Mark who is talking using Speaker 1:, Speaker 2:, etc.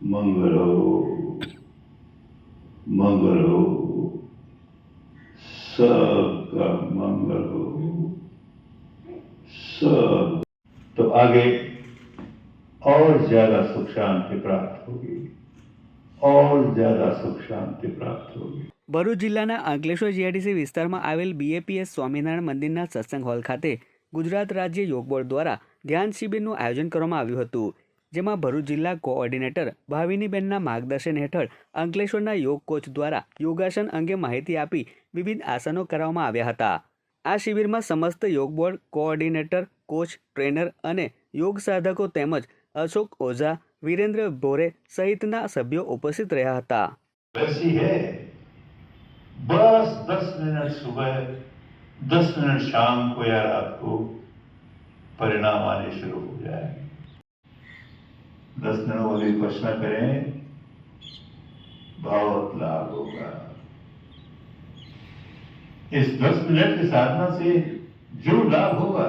Speaker 1: मंगल हो, मंगल हो, सबका मंगल हो, सब। तो आगे और ज्यादा सुख शांति प्राप्त होगी, और ज्यादा सुख शांति प्राप्त होगी।
Speaker 2: ભરૂચ જિલ્લાના અંકલેશ્વર જીઆઈડીસી વિસ્તારમાં આવેલ બીએપીએસ સ્વામિનારાયણ મંદિરના સત્સંગ હોલ ખાતે ગુજરાત રાજ્ય યોગ બોર્ડ દ્વારા ધ્યાન શિબિરનું આયોજન કરવામાં આવ્યું હતું, જેમાં ભરૂચ જિલ્લા કોઓર્ડિનેટર ભાવિનીબેનના માર્ગદર્શન હેઠળ અંકલેશ્વરના યોગ કોચ દ્વારા યોગાસન અંગે માહિતી આપી વિવિધ આસનો કરવામાં આવ્યા હતા. આ શિબિરમાં સમસ્ત યોગ બોર્ડ કોઓર્ડિનેટર, કોચ, ટ્રેનર અને યોગ સાધકો તેમજ અશોક ઓઝા, વીરેન્દ્ર ભોરે સહિતના સભ્યો ઉપસ્થિત રહ્યા હતા.
Speaker 1: वैसी है, बस 10 मिनट सुबह, 10 मिनट शाम को या रात को परिणाम आने शुरू हो जाएंगे। 10 दिनों वाली उपासना करें, बहुत लाभ होगा। इस 10 मिनट की साधना से जो लाभ होगा